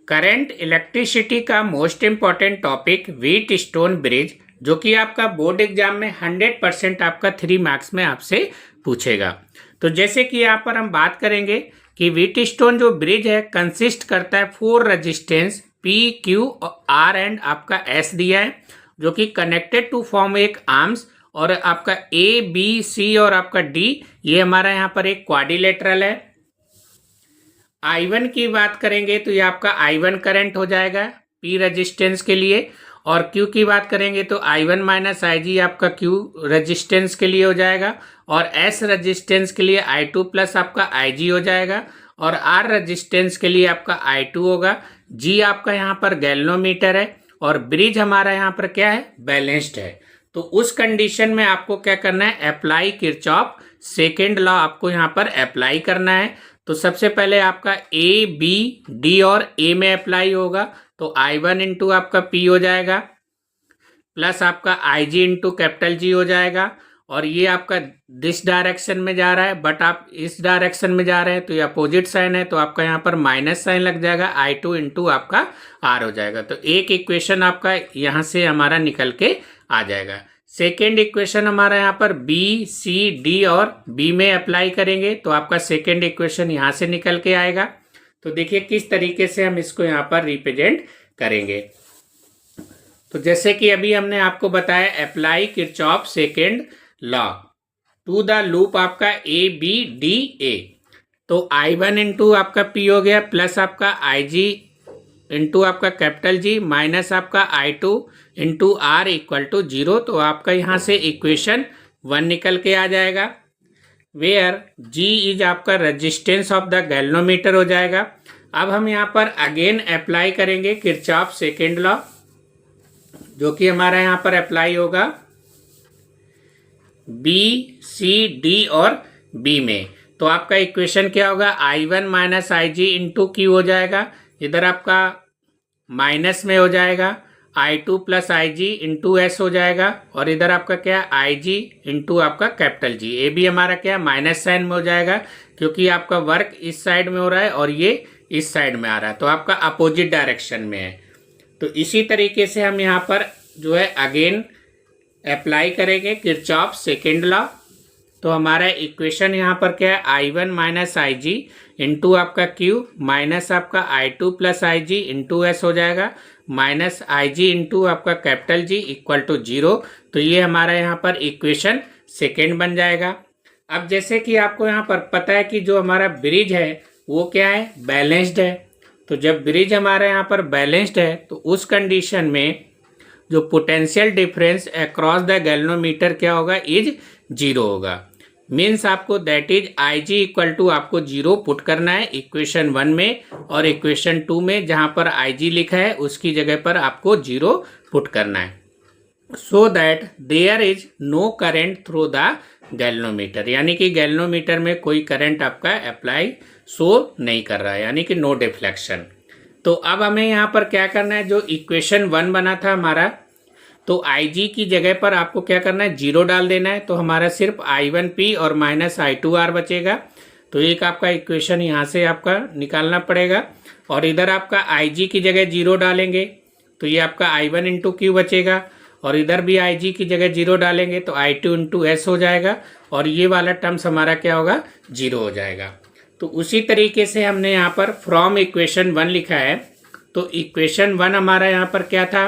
Current electricity का most important topic wheat stone bridge, जो कि आपका बोर्ड एग्जाम में 100% आपका 3 मार्क्स में आपसे पूछेगा। तो जैसे कि यहाँ पर हम बात करेंगे कि व्हीट स्टोन जो ब्रिज है कंसिस्ट करता है 4 resistance P, Q, R and आपका S दिया है, जो कि कनेक्टेड टू फॉर्म एक आर्म्स, और आपका A, B, C और आपका D ये हमारा यहाँ पर एक क्वाड्रिलेटरल है। I1 की बात करेंगे तो ये आपका I1 करंट हो जाएगा P रेजिस्टेंस के लिए, और Q की बात करेंगे तो I1 माइनस IG आपका Q रेजिस्टेंस के लिए हो जाएगा, और S रेजिस्टेंस के लिए I2 प्लस आपका IG हो जाएगा, और R रेजिस्टेंस के लिए आपका I2 होगा। G आपका यहाँ पर गैल्वेनोमीटर है, और ब्रिज हमारा यहाँ पर क्या है, बैलेंस्ड है। तो उस कंडीशन में आपको क्या करना है, अप्लाई किरचॉफ सेकेंड लॉ आपको यहाँ पर अप्लाई करना है। तो सबसे पहले आपका A, B, D और A में अप्लाई होगा, तो I1 इंटू आपका P हो जाएगा प्लस आपका IG इंटू कैपिटल G हो जाएगा, और ये आपका दिस डायरेक्शन में जा रहा है, बट आप इस डायरेक्शन में जा रहे हैं तो ये अपोजिट साइन है, तो आपका यहाँ पर माइनस साइन लग जाएगा, I2 इंटू आपका R हो जाएगा। तो एक इक्वेशन आपका यहाँ से हमारा निकल के आ जाएगा। सेकेंड इक्वेशन हमारा यहाँ पर B, C, D और B में अप्लाई करेंगे तो आपका सेकेंड इक्वेशन यहाँ से निकल के आएगा। तो देखिए किस तरीके से हम इसको यहाँ पर रिप्रेजेंट करेंगे। तो जैसे कि अभी हमने आपको बताया, apply Kirchhoff second law to the loop आपका A, B, D, A। तो I1 इंटू आपका P हो गया प्लस आपका IG इंटू आपका कैपिटल G माइनस आपका I2 into R equal to 0। तो आपका यहाँ से इक्वेशन 1 निकल के आ जाएगा, वेयर G इज आपका रेजिस्टेंस ऑफ द गैल्वेनोमीटर हो जाएगा। अब हम यहाँ पर अगेन अप्लाई करेंगे किरचॉफ सेकेंड लॉ, जो कि हमारा यहाँ पर अप्लाई होगा B, C, D और B में। तो आपका इक्वेशन क्या होगा, I1 minus IG into Q हो जाएगा, इधर आपका माइनस में हो जाएगा I2 plus IG into S हो जाएगा, और इधर आपका क्या है IG इंटू आपका कैपिटल G। ये भी हमारा क्या है, माइनस साइन में हो जाएगा, क्योंकि आपका वर्क इस साइड में हो रहा है और ये इस साइड में आ रहा है, तो आपका अपोजिट डायरेक्शन में है। तो इसी तरीके से हम यहाँ पर जो है अगेन अप्लाई करेंगे किरचॉफ सेकेंड लॉ। तो हमारा इक्वेशन यहाँ पर क्या है, I1 माइनस IG इंटू आपका Q माइनस आपका I2 plus IG into S हो जाएगा, माइनस IG इंटू आपका कैपिटल G इक्वल टू 0। तो ये हमारा यहाँ पर इक्वेशन सेकेंड बन जाएगा। अब जैसे कि आपको यहाँ पर पता है कि जो हमारा ब्रिज है वो क्या है, बैलेंस्ड है। तो जब ब्रिज हमारा यहाँ पर बैलेंस्ड है तो उस कंडीशन में जो potential difference across the galvanometer क्या होगा, इज 0 होगा। मीन्स आपको that is IG equal to आपको 0 पुट करना है इक्वेशन 1 में, और इक्वेशन 2 में जहाँ पर IG लिखा है उसकी जगह पर आपको 0 पुट करना है, so that there is no current through the galvanometer, यानी कि गैल्वेनोमीटर में कोई करंट आपका अप्लाई शो नहीं कर रहा है, यानी कि नो डिफ्लेक्शन। तो अब हमें यहाँ पर क्या करना है, जो इक्वेशन 1 बना था हमारा, तो IG की जगह पर आपको क्या करना है, 0 डाल देना है। तो हमारा सिर्फ I1P और माइनस I2R बचेगा। तो एक आपका इक्वेशन यहाँ से आपका निकालना पड़ेगा, और इधर आपका IG की जगह 0 डालेंगे तो ये आपका I1 इंटू Q बचेगा, और इधर भी IG की जगह 0 डालेंगे तो I2 इंटू S हो जाएगा, और ये वाला टर्म्स हमारा क्या होगा, 0 हो जाएगा। तो उसी तरीके से हमने यहाँ पर फ्रॉम इक्वेशन 1 लिखा है। तो इक्वेशन 1 हमारा यहाँ पर क्या था,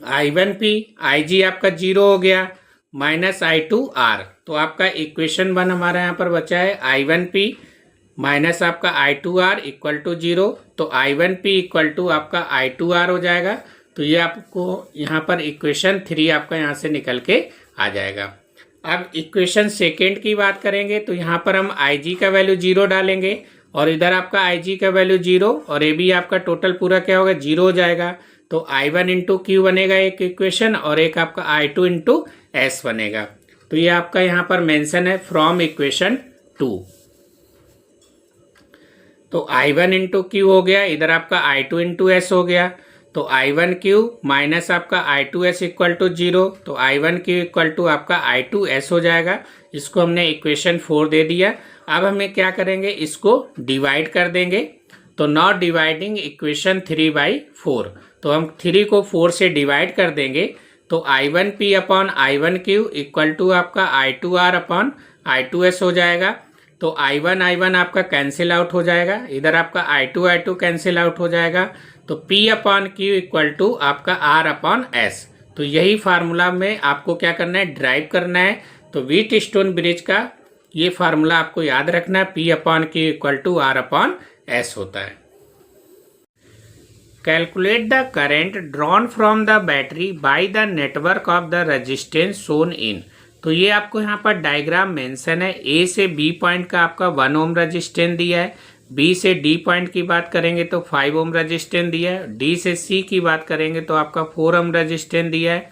I1P, IG आपका 0 हो गया माइनस I2R। तो आपका इक्वेशन 1 हमारा यहाँ पर बचा है I1P माइनस आपका I2R इक्वल टू 0। तो I1P इक्वल टू आपका I2R हो जाएगा। तो ये आपको यहाँ पर इक्वेशन 3 आपका यहाँ से निकल के आ जाएगा। अब इक्वेशन सेकेंड की बात करेंगे तो यहाँ पर हम IG का वैल्यू 0 डालेंगे, और इधर आपका IG का वैल्यू 0, और ये भी आपका टोटल पूरा क्या होगा, 0 हो जाएगा। तो I1 इंटू Q बनेगा एक इक्वेशन, और एक आपका I2 इंटू S बनेगा। तो ये आपका यहाँ पर मेंशन है फ्रॉम इक्वेशन 2। तो I1 इंटू Q हो गया, इधर आपका I2 इंटू S हो गया। तो I1Q माइनस आपका I2S इक्वल टू 0, तो I1Q इक्वल टू आपका I2S हो जाएगा। इसको हमने इक्वेशन 4 दे दिया। अब हमें क्या करेंगे, इसको डिवाइड कर देंगे। तो नॉट डिवाइडिंग इक्वेशन 3/4, तो हम 3 को 4 से डिवाइड कर देंगे। तो I1P upon I1Q equal to आपका I2R अपॉन I2S हो जाएगा। तो I1 आपका कैंसिल आउट हो जाएगा, इधर आपका I2 कैंसिल आउट हो जाएगा। तो P upon Q equal to आपका R अपॉन S। तो यही फार्मूला में आपको क्या करना है, ड्राइव करना है। तो व्हीटस्टोन ब्रिज का ये फार्मूला आपको याद रखना है, P upon Q equal to R upon S होता है। Calculate the current drawn from the battery by the network of the resistance shown in. तो ये आपको यहाँ पर डायग्राम मेंशन है। ए से बी पॉइंट का आपका 1 ओम रेजिस्टेंस दिया है, बी से डी पॉइंट की बात करेंगे तो 5 ओम रेजिस्टेंस दिया है, डी से सी की बात करेंगे तो आपका 4 ओम रेजिस्टेंस दिया है,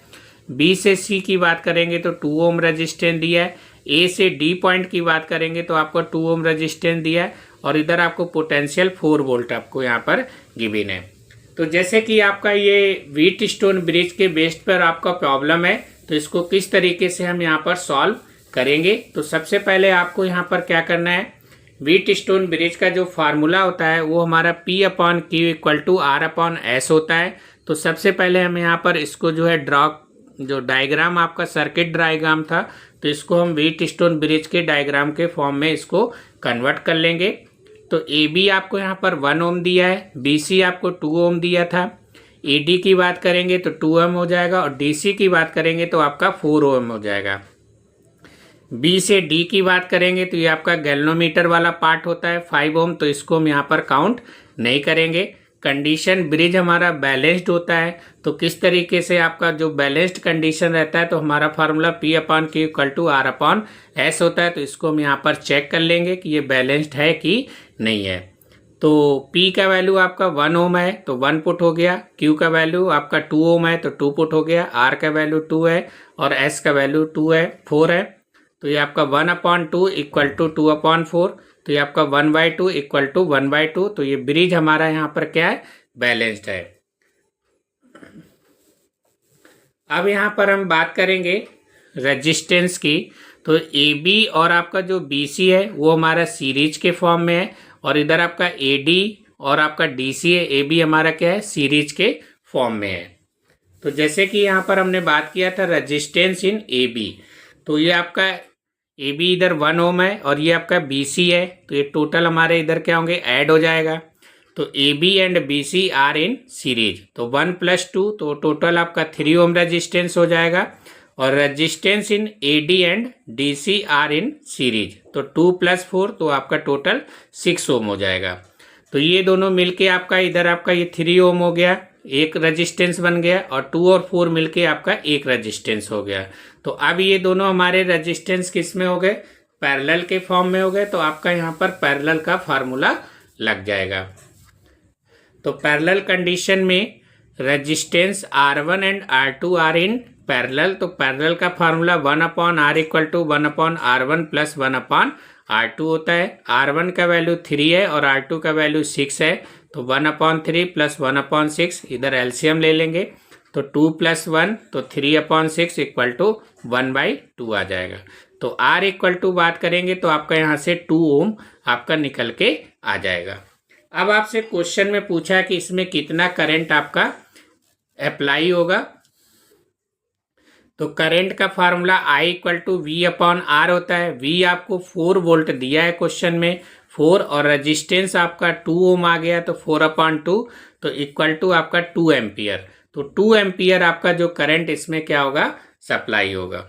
बी से सी की बात करेंगे तो 2 ओम रेजिस्टेंस दिया है, ए से डी पॉइंट की बात करेंगे तो आपको 2 ओम रेजिस्टेंस दिया है, और इधर आपको पोटेंशियल 4 वोल्ट आपको यहाँ पर गिवन है। तो जैसे कि आपका ये व्हीटस्टोन ब्रिज के बेस पर आपका प्रॉब्लम है, तो इसको किस तरीके से हम यहाँ पर सॉल्व करेंगे। तो सबसे पहले आपको यहाँ पर क्या करना है, व्हीटस्टोन ब्रिज का जो फार्मूला होता है वो हमारा P upon Q equal to R upon S होता है। तो सबसे पहले हम यहाँ पर इसको जो है जो डायग्राम आपका सर्किट डायग्राम था, तो इसको हम व्हीटस्टोन ब्रिज के डायग्राम के फॉर्म में इसको कन्वर्ट कर लेंगे। तो AB आपको यहाँ पर 1 ओम दिया है, BC आपको 2 ओम दिया था, AD की बात करेंगे तो 2 ओम हो जाएगा, और DC की बात करेंगे तो आपका 4 ओम हो जाएगा। B से D की बात करेंगे तो ये आपका गैल्वेनोमीटर वाला पार्ट होता है 5 ओम, तो इसको हम यहाँ पर काउंट नहीं करेंगे। कंडीशन ब्रिज हमारा बैलेंस्ड होता है, तो किस तरीके से आपका जो बैलेंस्ड कंडीशन रहता है, तो हमारा formula P upon Q equal to R upon S होता है। तो इसको हम यहाँ पर चेक कर लेंगे कि ये बैलेंस्ड है कि नहीं है। तो P का वैल्यू आपका 1 ओम है तो 1 पुट हो गया, Q का वैल्यू आपका 2 ओम है तो 2 पुट हो गया, R का वैल्यू 2 है और S का वैल्यू 4 है। तो ये आपका 1/2 इक्वल टू 2/4, तो ये आपका 1/2 इक्वल टू 1/2। तो ये ब्रिज हमारा यहाँ पर क्या है, बैलेंस्ड है। अब यहाँ पर हम बात करेंगे रेजिस्टेंस की। तो AB और आपका जो BC है वो हमारा सीरीज के फॉर्म में है, और इधर आपका AD और आपका DC है, AB हमारा क्या है, सीरीज के फॉर्म में है। तो जैसे कि यहाँ पर हमने बात किया था रेजिस्टेंस इन AB, तो ये आपका AB इधर 1 ओम है और ये आपका BC है, तो ये टोटल हमारे इधर क्या होंगे, ऐड हो जाएगा। तो AB and BC are in series, तो 1 + 2, तो टोटल आपका 3 ओम रेजिस्टेंस हो जाएगा। और resistance in AD and DC are in series, तो 2 + 4, तो आपका टोटल 6 ओम हो जाएगा। तो ये दोनों मिलके आपका इधर आपका ये 3 ओम हो गया, एक रेजिस्टेंस बन गया, और 2 और 4 मिलके आपका एक रेजिस्टेंस हो गया। तो अब ये दोनों हमारे रेजिस्टेंस किस में हो गए, पैरेलल के फॉर्म में हो गए। तो आपका यहाँ पर पैरेलल का फार्मूला लग जाएगा। तो पैरेलल कंडीशन में resistance R1 and R2 are in parallel, तो पैरेलल का formula 1/R equal to 1/R1 plus 1/R2 होता है। R1 का वैल्यू 3 है और R2 का वैल्यू 6 है, तो 1/3 प्लस 1/6, इधर एलसीएम ले लेंगे तो 2 + 1, तो 3/6 इक्वल टू 1/2 आ जाएगा। तो R इक्वल टू बात करेंगे तो आपका यहाँ से 2 ओम आपका निकल के आ जाएगा। अब आपसे क्वेश्चन में पूछा कि इसमें कितना करंट आपका अप्लाई होगा। तो करंट का formula I equal to V/R होता है। V आपको 4 वोल्ट दिया है क्वेश्चन में, 4, और रेजिस्टेंस आपका 2 ओम आ गया, तो 4/2, तो इक्वल टू आपका 2 एम्पियर। तो 2 एम्पियर आपका जो करंट इसमें क्या होगा, सप्लाई होगा।